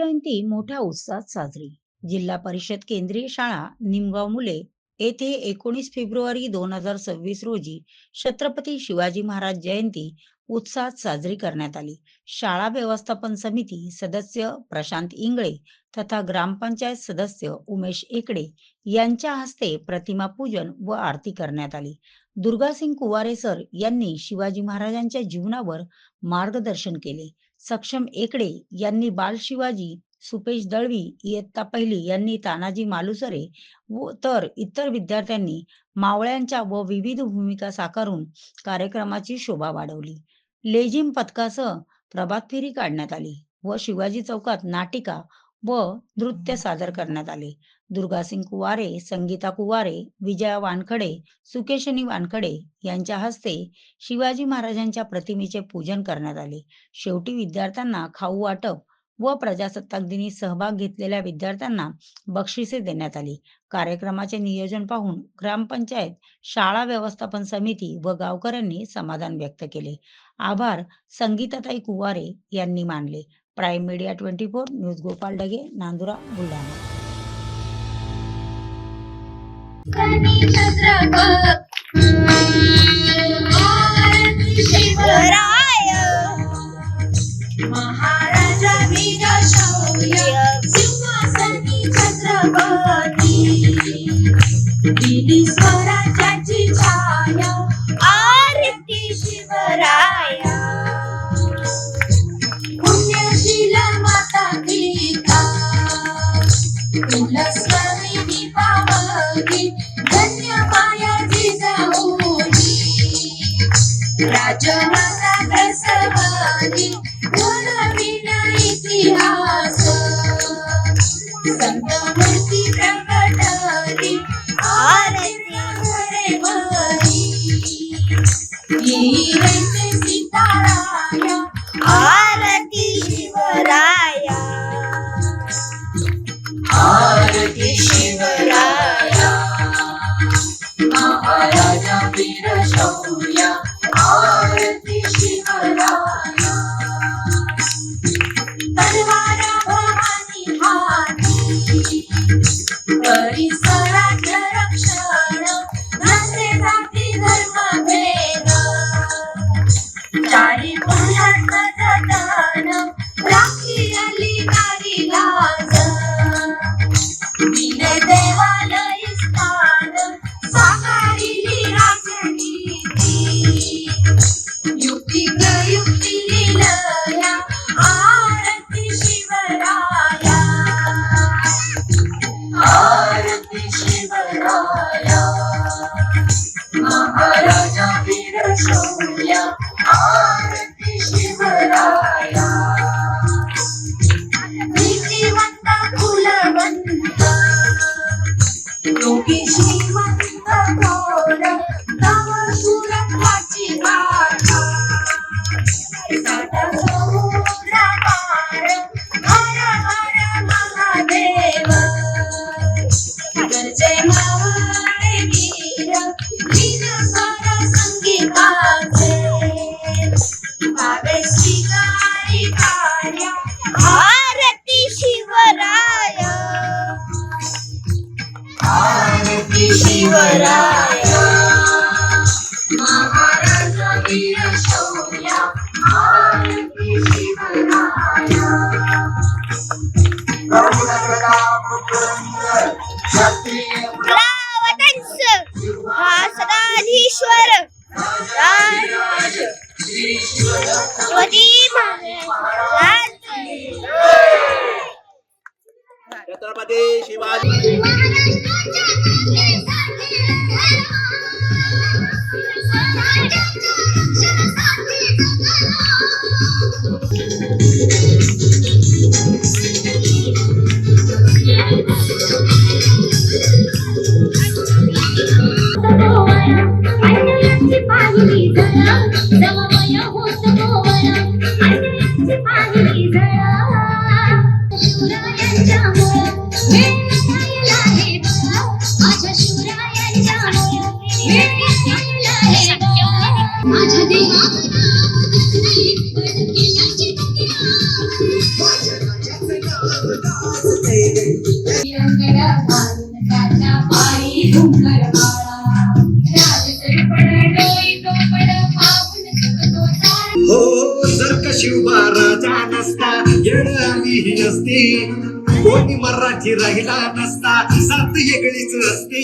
जयंती मोठ्या उत्साहात साजरी. जिल्हा परिषद केंद्रीय शाळा निमगाव मुले येथे 19 फेब्रुवारी 2026 रोजी छत्रपती शिवाजी महाराज जयंती उत्साहात साजरी करण्यात आली. शाळा व्यवस्थापन समिती सदस्य प्रशांत इंगळे तथा ग्रामपंचायत सदस्य उमेश एकडे यांच्या हस्ते प्रतिमा पूजन व आरती करण्यात आली. दुर्गासिंग कुवारे सर यांनी शिवाजी महाराजांच्या जीवनावर मार्गदर्शन केले. सक्षम एकडे यांनी बाल शिवाजी, सुपेश दळवी इयत्ता पहिली यांनी तानाजी मालुसरे व तर इतर विद्यार्थ्यांनी मावळ्यांच्या व विविध भूमिका साकारून कार्यक्रमाची शोभा वाढवली. लेझिम पथकासह प्रभात फेरी काढण्यात आली व शिवाजी चौकात नाटिका व नृत्य सादर करण्यात आले. दुर्गासिंग कुवारे, संगीता कुवारे, विजया वानखडे, सुकेशनी वानखडे यांच्या हस्ते शिवाजी महाराजांच्या प्रतिमेचे पूजन करण्यात आले. शेवटी विद्यार्थ्यांना खाऊ वाटप व प्रजासत्ताक दिनी सहभाग घेतलेल्या विद्यार्थ्यांना बक्षिसे देण्यात आली. कार्यक्रमाचे नियोजन पाहून ग्रामपंचायत, शाळा व्यवस्थापन समिती व गावकऱ्यांनी समाधान व्यक्त केले. आभार संगीताताई कुवारे यांनी मानले. Prime media 24 news Gopal Dage, Nandura, Buldhana. महाराजा वीर शौर्य सिंहासनी छत्रपती दिली स्वराज्याची छाया आरती शिवराया पुण्यशील माता गीता कुलस्वामिनी पावनी धन्य माया जिजाऊनी राजमाता प्रसवानी बोलविला इतिहास संत मूर्ती प्रकटली आरती घरे भरी येईचे सीताराया आरती शिवराया आरती शिवराया महाराजा वीर शौर्य आरती शिवराया तलवारा भवानी हाती परिसराचे रक्षण नसे जाती धर्म भेद चारी पुण्यात जतन राखी आली नारी लाज दिले देवालय स्थान साकारिली राजनीती युक्ती प्रयुक्ती लीलया आरती शिवराया आरती शिवराया महाराजा वीर शौर्य आरती शिवराया नीतिवंत कुलवंत योगी श्रीमंत थोर तव सुरत्वाची गाथा साठा समुद्र पार हर हर महादेव गरजे मावळे वीर वीर स्वर संगीताचे भावे श्रीकारी कार्य आरती शिवराया आरती शिवराया महाराजा वीर शौर्य आरती शिवराया सिंहासनाधीश्वर छत्रपती महाराज छत्रपती शिवाजी माझ्या देवा घुंगर माळा राजदर्पण डोई टोपण पाहून चुकतो सारा. हो जर का शिवबा राजा नसता येड आम्ही असते कोणी मराठी राहिला नसता सात वेगळीच असते.